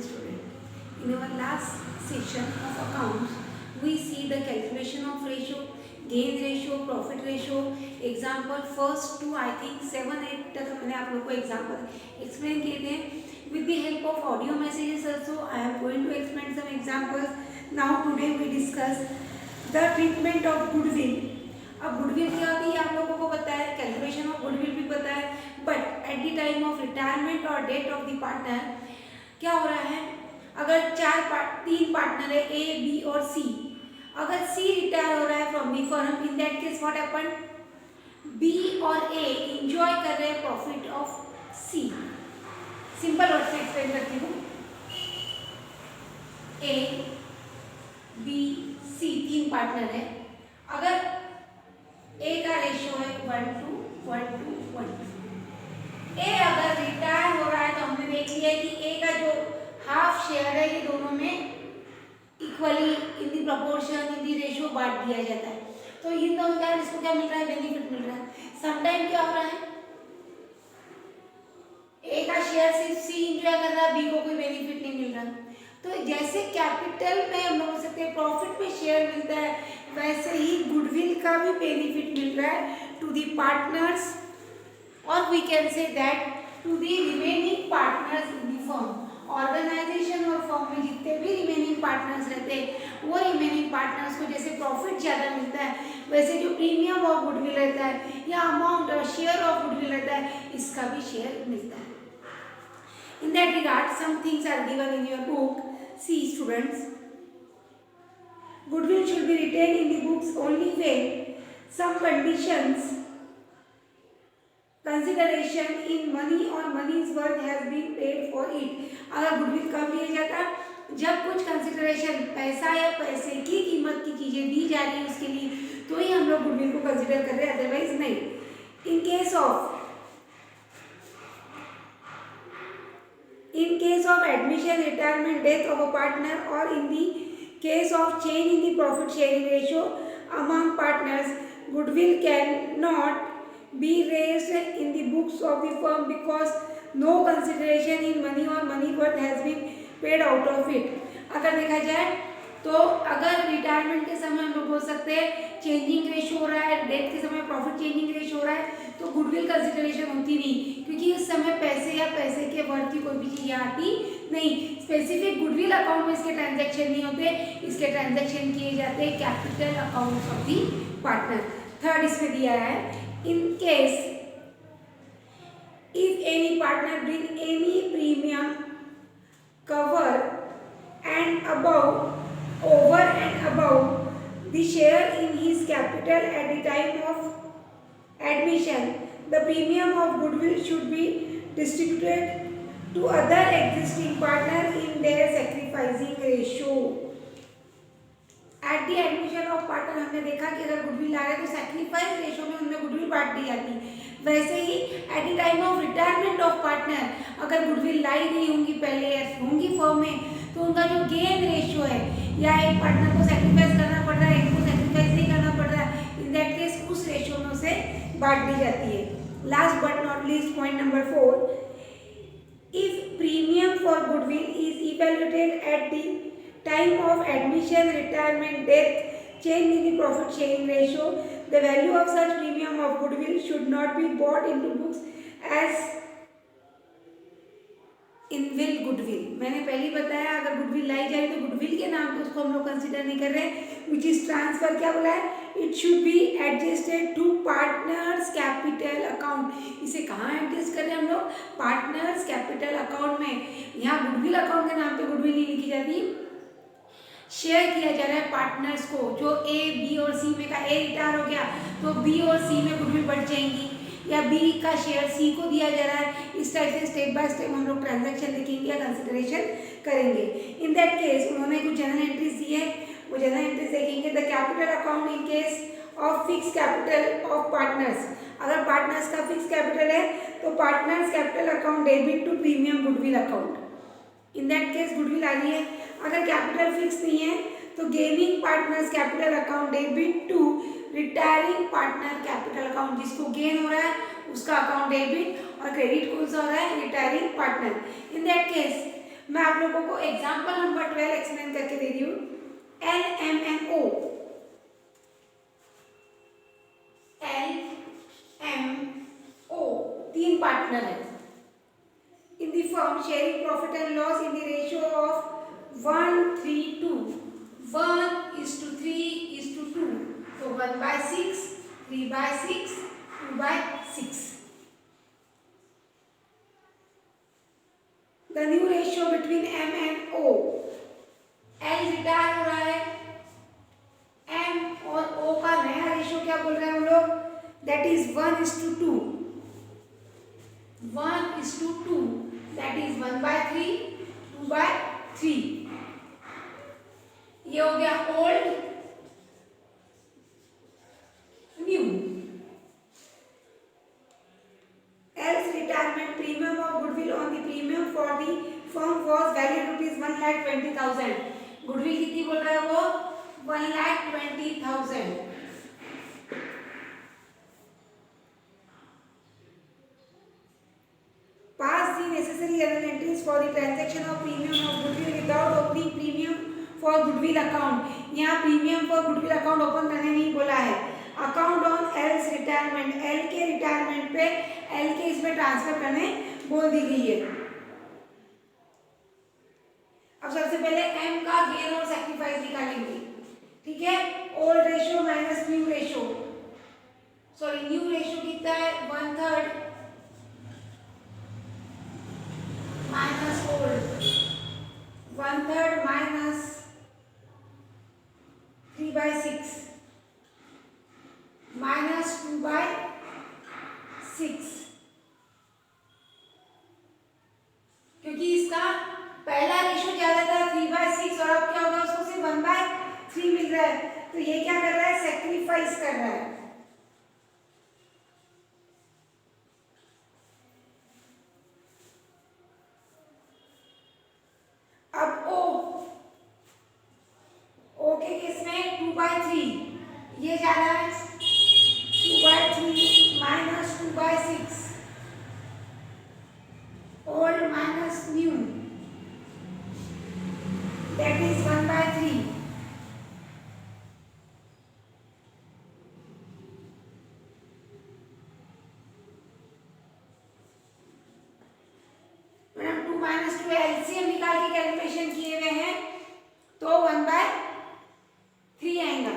student. In our last session of accounts, we see the calculation of ratio, gain ratio, profit ratio. Example first two I think 7-8 तक मैंने आप लोगों को example explain किए थे. With the help of audio messages also, I am going to explain some examples. Now today we discuss the treatment of goodwill. अब goodwill क्या होती है आप लोगों को पता है, कैलकुलेशन ऑफ गुडविल भी पता है, but at the time of retirement और डेथ ऑफ द पार्टनर क्या हो रहा है, अगर तीन पार्टनर है ए बी और सी, अगर सी रिटायर हो रहा है from the firm, in that case what happen, B और ए एंजॉय कर रहे हैं profit of C. Simple word से एक्सप्लेन करती हूँ. ए बी सी तीन पार्टनर है, अगर ए का रेशियो है 1:1:1. ए अगर रिटायर हो रहा है तो हमने देख लिया है कि ए का जो हाफ शेयर है ये दोनों में equally in the proportion in the ratio बांट दिया जाता है. तो इन दोनों का इसको क्या मिल रहा है, बेनिफिट मिल रहा है. समटाइम क्या हो रहा है, ए का शेयर सिर्फ सी एंजॉय कर रहा है, बी को कोई बेनिफिट नहीं मिल रहा. तो जैसे कैपिटल में हम लोग सकते हैं प्रॉफिट में शेयर मिलता है, वैसे ही गुडविल का भी बेनिफिट मिल रहा है टू दी पार्टनर्स, और we can say that to the remaining partners in the firm. Organisation और फर्म में जितने भी रिमेनिंग पार्टनर्स रहते हैं वो रिमेनिंग पार्टनर्स को जैसे प्रॉफिट ज़्यादा मिलता है, वैसे जो प्रीमियम ऑफ गुडविल रहता है या अमाउंट और शेयर ऑफ गुडविल रहता है इसका भी शेयर मिलता है. In that regard, some things are given in your book. See students, goodwill should be retained in the books only when some conditions, consideration in money or money's worth has been paid for it. अगर goodwill कब लिया जाता है, जब कुछ consideration पैसा या पैसे की कीमत की चीज़ें दी जा रही है उसके लिए, तो ही हम लोग गुडविल को कंसिडर कर रहे हैं, अदरवाइज नहीं. In case of admission, retirement, death of a partner, or in the case of change in the profit sharing ratio among partners, goodwill cannot be raised in the books of the firm because no consideration in money or money worth has been paid out of it. अगर देखा जाए तो अगर retirement के समय हम लोग बोल सकते हैं चेंजिंग रेशियो हो रहा है, डेथ के समय प्रॉफिट चेंजिंग रेशियो हो रहा है, तो गुडविल कंसिडरेशन होती नहीं, क्योंकि उस समय पैसे या पैसे के वर्थ की कोई भी चीज़ आती नहीं. स्पेसिफिक गुडविल अकाउंट में इसके ट्रांजैक्शन नहीं होते, इसके ट्रांजैक्शन किए जाते हैं capital account of the partner. Third इसमें दिया है, in case if any partner bring any premium cover and over and above the share in his capital at the time of admission, the premium of goodwill should be distributed to other existing partner in their sacrificing ratio. At the admission of partner हमने देखा कि अगर goodwill आ रहा है तो sacrifice ratio में उनमें goodwill बांट दी जाती. वैसे ही at the time of retirement of partner अगर गुडविल लाई गई होंगी पहले होंगी फर्म में, तो उनका जो गेन रेशियो है, या एक पार्टनर को सैक्रिफाइस करना पड़ रहा है, एक को सैक्रिफाइस नहीं करना पड़ रहा है, इन दैट केस उस रेशियो में उसे बांट दी जाती है. Last but not least point number 4, if premium for goodwill is evaluated at the time of admission, retirement, death, change in the profit sharing ratio, the value of such premium of goodwill should not be brought into books as इनविल goodwill. मैंने पहले ही बताया अगर goodwill लाई जाए तो goodwill के नाम पे उसको हम लोग कंसिडर नहीं कर रहे हैं, विच इज ट्रांसफर. क्या बोला है, it should be adjusted to partners capital account. इसे कहाँ एडजस्ट कर रहे हैं हम लोग, पार्टनर्स कैपिटल अकाउंट में. यहाँ गुडविल अकाउंट के नाम पे गुडविल नहीं लिखी जाती, शेयर किया जा रहा है पार्टनर्स को. जो ए बी और सी में का ए रिटायर हो गया तो बी और सी में गुडविल बढ़ जाएंगी, या बी का शेयर सी को दिया जा रहा है. इस टाइप से स्टेप बाय स्टेप हम लोग ट्रांजैक्शन देखेंगे या कंसिडरेशन करेंगे. इन दैट केस उन्होंने कुछ जनरल एंट्रीज दी है, वो जनरल एंट्रीज देखेंगे. The capital account in case of fix capital of partners. अगर पार्टनर्स का फिक्स कैपिटल है तो partners capital account debit to premium goodwill account. In that case goodwill आ रही है. अगर कैपिटल फिक्स नहीं है तो gaining partners capital account debit to retiring partner capital account. जिसको गेन हो रहा है उसका अकाउंट डेबिट, और क्रेडिट कौन सा हो रहा है, retiring partner. In that case मैं आप लोगों को एग्जाम्पल नंबर 12 एक्सप्लेन करके दे रही हूँ। L M N O, L M O तीन पार्टनर है in the firm, sharing profit and loss in the ratio of 1:3:2, 1:3:2, तो 1/6, 3/6, 2/6. The new ratio between M and O, L retire हो रहा है, M और O का नया रेशियो क्या बोल रहे हैं हम लोग, that is 1:2, 1:2, that is 1/3, 2/3. ये हो गया old new. L's retirement premium of goodwill on the premium for the firm was valued rupees 1,20,000. Goodwill कितनी बोल रहा है वो, 1,20,000. Pass the necessary journal entries for the transaction of premium of goodwill without opening premium for goodwill account. यहाँ premium for goodwill account open करने नहीं बोला है. Account on else retirement, L के रिटायरमेंट पे एल के इसमें ट्रांसफर करने बोल दी गई है. अब सबसे पहले एम का गेन और सैक्रिफाइस निकालेंगे. ठीक है, old ratio minus new ratio, sorry new ratio कितना है, 1/3 माइनस ओल्ड, 1/3 माइनस 3/6 माइनस 2/6. क्योंकि इसका पहला रेशियो ज्यादा था 3/6 और अब क्या होगा, उसको सिर्फ 1/3 मिल रहा है, तो ये क्या कर रहा है, सैक्रिफाइस कर रहा है. अब ओ के केस में 2/3 ये जा रहा है, 2/3 minus 2/6 old minus new, that is 1/3. Madam 2 minus 2 LCM निकाल के कैलकुलेशन किए हुए हैं तो 1/3 आएगा.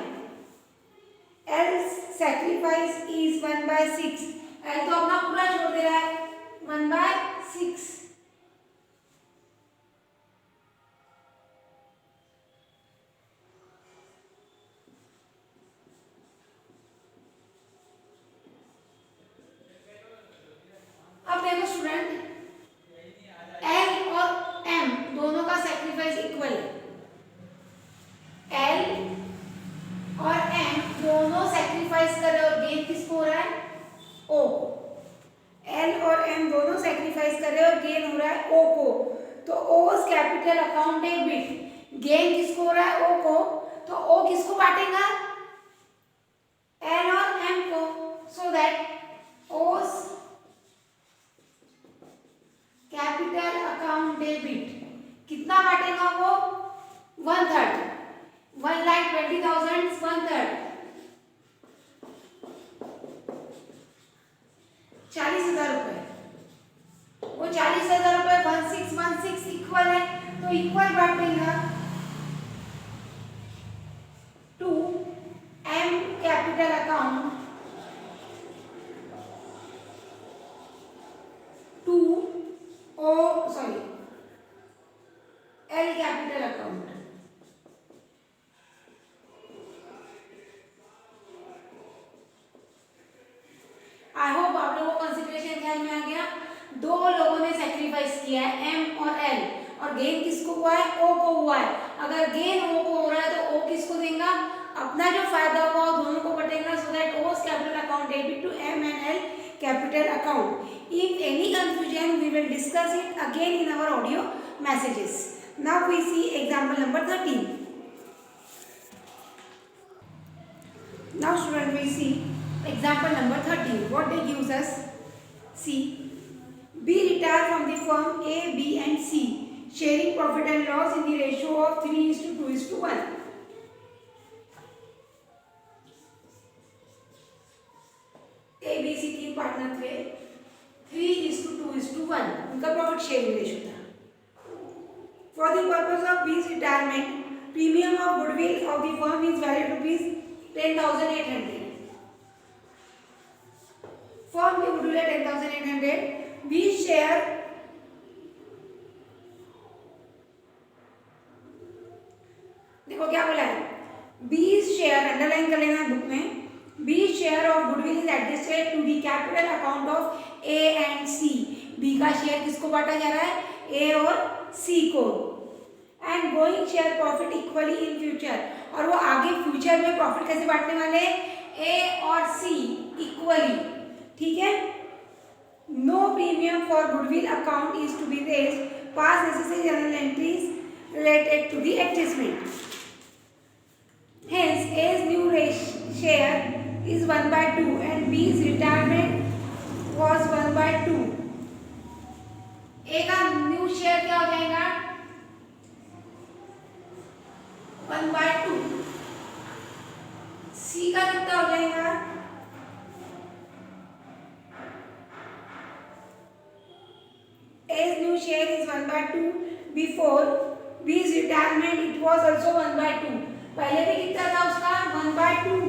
L sacrifice is 1/6. एल तो अपना पूरा छोड़ दे रहा है, 1/6. अब देखो स्टूडेंट, एल और एम दोनों का सैक्रिफाइस इक्वल है. एल और एम दोनों सैक्रिफाइस कर रहे हैं और गेन किसको हो रहा है, ओ. एल और एम दोनों सैक्रिफाइस कर रहे हैं और गेन हो रहा है ओ को. तो ओस कैपिटल अकाउंट डेबिट, गेन किसको हो रहा है, ओ को, तो ओ किसको बांटेगा, एल और एम को. सो that O's capital account debit कितना बांटेगा वो, 1/3. 1,20,000 1/3 40,000 रुपए. वो 40,000 रुपए 1616 इक्वल है, तो इक्वल बांटेगा to M capital account to O sorry L capital account. I hope आप लोगों को कंसिडरेशन ध्यान में आ गया. दो लोगों ने सैक्रिफाइस किया है, एम और एल, और गेन किसको हुआ है, ओ को हुआ है. अगर गेन ओ को हो रहा है तो ओ किसको देगा, अपना जो फायदा हुआ वो दोनों को बटेगा. So that O's capital account debit to M and L capital account. If any confusion, we will discuss it again in our audio messages. Now we see example number 13. Now student, we see example number 13. What they gives us? See, B retired from the firm A, B and C. sharing profit and loss in the ratio of 3:2:1. A B C तीन partner थे, 3:2:1 उनका profit sharing ratio था. For the purpose of B's retirement, premium of goodwill of the firm is valued rupees 10,800. Firm की goodwill है 10,800. B share देखो क्या बोला है, बी शेयर अंडरलाइन कर लेना बुक में. B share of goodwill is adjusted to the capital account of A and C. B का शेयर किसको बांटा जा रहा है, ए और सी को. And going share profit equally in future, और वो आगे फ्यूचर में प्रॉफिट कैसे बांटने वाले, ए और सी इक्वली. ठीक है. No premium for goodwill account is to be raised. Pass necessary journal entries related to the adjustment. Hence, A's new share is 1/2 and B's retirement was 1/2. A का न्यू शेयर क्या हो जाएगा, 1/2. C का कितना हो जाएगा, A's new share is 1/2. Before B's retirement it was also 1/2. पहले भी कितना था उसका, 1/2.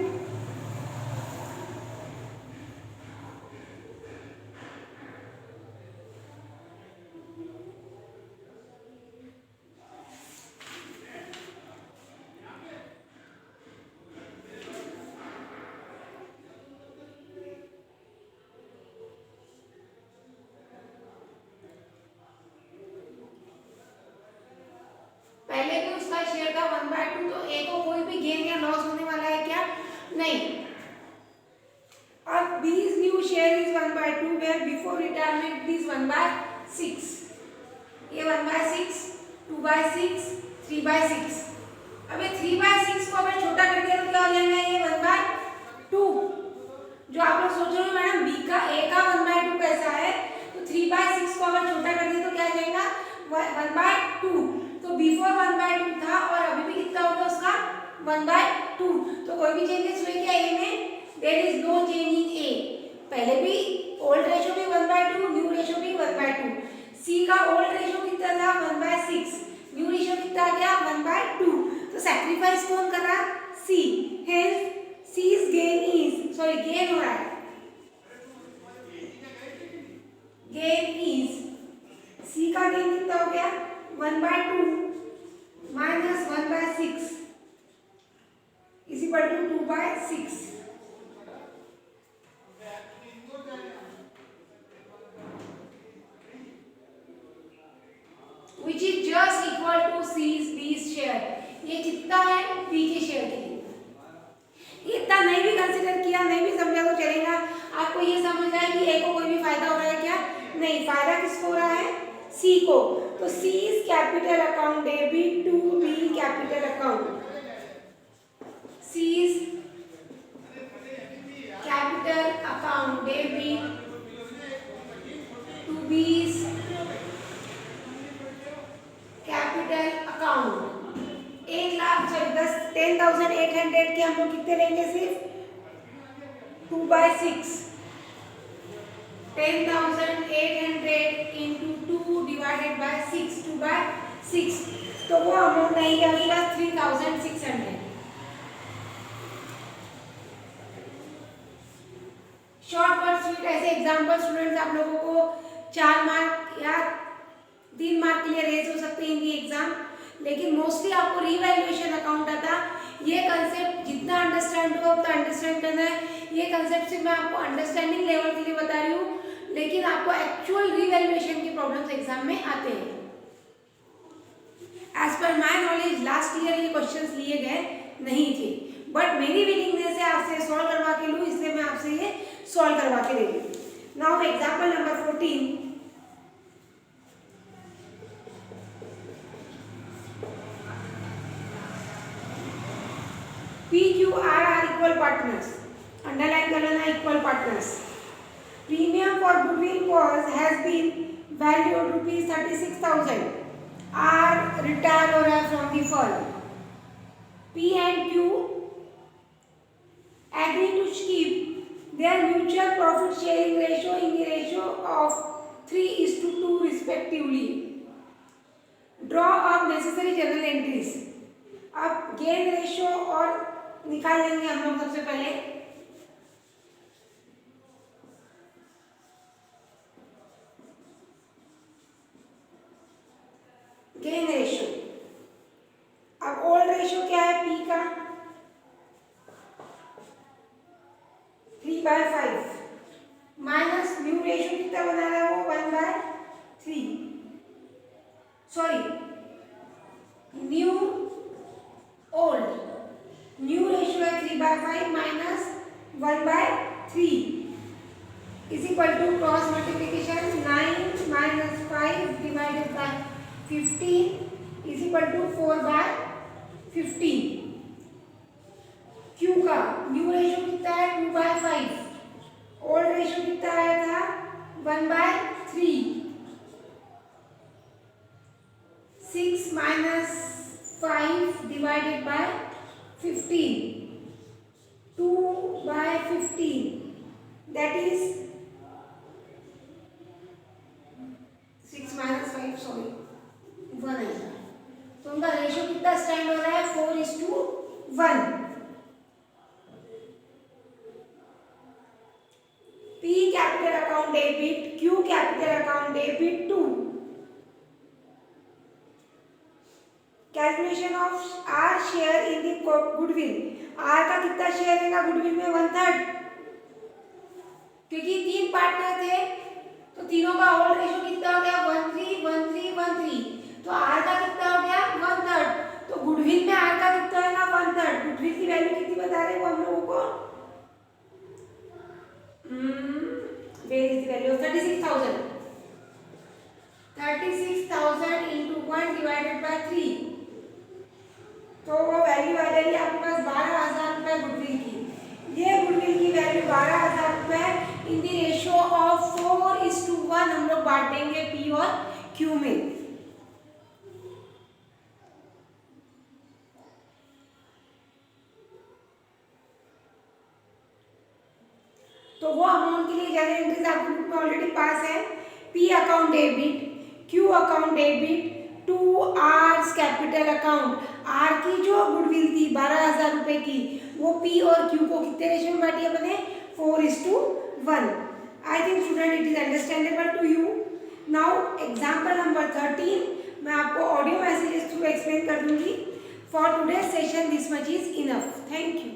पहले भी उसका शेयर था 1/2, तो ए को कोई भी गेन या लॉस होने वाला है क्या, नहीं. अब B's new share is 1/2 where before retirement is 1/6. ये 1/6, 2/6, 3/6. अब ये 3/6 को अगर छोटा कर दिया तो क्या हो जाएगा, ये 1/2. जो आप लोग सोच रहे हो मैडम बी का ए का 1/2 कैसा है, तो 3/6 को अगर छोटा कर दिया तो क्या आ जाएगा, 1/2. तो बिफोर 1/2 था और अभी भी कितना होगा उसका, 1/2. तो कोई भी चेंजेस हुए क्या ए में, there is no change in A. पहले भी ओल्ड रेशियो भी 1/2, न्यू रेशियो भी 1/2. सी का ओल्ड रेशियो कितना था, 1/6. न्यू रेशियो कितना आ गया, 1/2. तो सैक्रिफाइस कौन कर रहा, C. Hence C's gain is, sorry gain हो रहा है, गेन इज, सी का गेन कितना हो गया, 1/2 minus 1/6 is equal to 2/6. Which is just equal to C's B's share. ये कितना है, B के शेयर के लिए. इतना नहीं भी कंसिडर किया, नहीं भी समझा तो चलेगा. आपको ये समझ आए कि A को कोई भी फायदा हो रहा है क्या, नहीं. फायदा किसको हो रहा है, C को. तो C is capital account debit to B capital account. C is capital account debit to B's capital account. 10,800 के हम लोग कितने लेंगे, सिर्फ 2/6. 10,800 into 2 divided by 6, 2/6. तो वो अमाउंट आएगी आपके पास 3,600. शॉर्ट और स्वीट ऐसे एग्जाम्पल स्टूडेंट्स आप लोगों को 4 मार्क या 3 मार्क के लिए रेज हो सकते हैं इनकी एग्जाम. लेकिन मोस्टली आपको रिवैल्यूएशन अकाउंट आता. ये कंसेप्ट जितना अंडरस्टैंड हो उतना अंडरस्टैंड करना है. ये कंसेप्ट सिर्फ मैं आपको अंडरस्टैंडिंग लेवल के लिए बता रही हूँ, लेकिन आपको एक्चुअल रिवैल्यूएशन के प्रॉब्लम्स एग्जाम में आते हैं. As per my knowledge last year ये क्वेश्चंस लिए गए नहीं थे, बट मेरी विलिंगनेस है आपसे सॉल्व करवा के लूँ, इसलिए मैं आपसे ये सॉल्व करवा के दे रही हूँ. Now example number 14. PQR are equal partners. Underline कर लेना, equal partners. Premium for goodwill has been valued rupees 36,000. R रिटायर हो रहा है from the firm, P and Q agree to keep their mutual profit sharing ratio in the ratio of 3:2 respectively. Draw up necessary journal entries. अब gain ratio और निकाल लेंगे हम लोग सबसे पहले। गेन रेशियो, अब ओल्ड रेशियो क्या है पी का 3/5 माइनस न्यू रेशियो कितना बना रहा है वो 1/3, sorry new old, new ratio है 3/5 minus 1/3 is equal to cross multiplication 9 minus 5 divided by 15 is equal to 4/15। Q का न्यू रेशियो कितना है 2/5, ओल्ड रेशियो कितना आया था 1/3, 6 minus 5 divided by 15, 2/15, that is 6 minus 5 sorry 1 आएगा। तो उनका रेशियो कितना स्टैंड हो रहा है 4:1। P capital account debit, Q capital account debit to calculation of R share in the goodwill. R का कितना शेयर रहेगा गुडविल में 1/3, क्योंकि 3 पार्टनर थे तो तीनों का ओल्ड रेशियो कितना हो गया 1/3 1/3 1/3, तो आर का कितना हो गया 1/3, तो गुडविल में आर का कितना है ना 1/3। गुडविल की वैल्यू कितनी बता रहे हैं वो हम लोगों को, where is the value of 36,000, 36,000 into 1 divided by 3, तो वो वैल्यू आ जाएगी आपके पास 12,000 रुपये गुडविल की। ये गुडविल की वैल्यू 12,000 रुपये इन दी रेशियो ऑफ 4:1 हम लोग बांट देंगे पी और क्यू में। तो वो अमाउंट के लिए जनरल एंट्रीज आपके बुक में ऑलरेडी पास है। P account debit, Q account debit to R's capital account. R की जो गुडविल थी 12,000 रुपये की, वो पी और क्यू को कितने रेशियो में बांटी अपने 4:1। I think student it is understandable to you. Now example number 13 मैं आपको ऑडियो मैसेजेस थ्रू एक्सप्लेन कर दूंगी। For today session this much is enough. Thank you.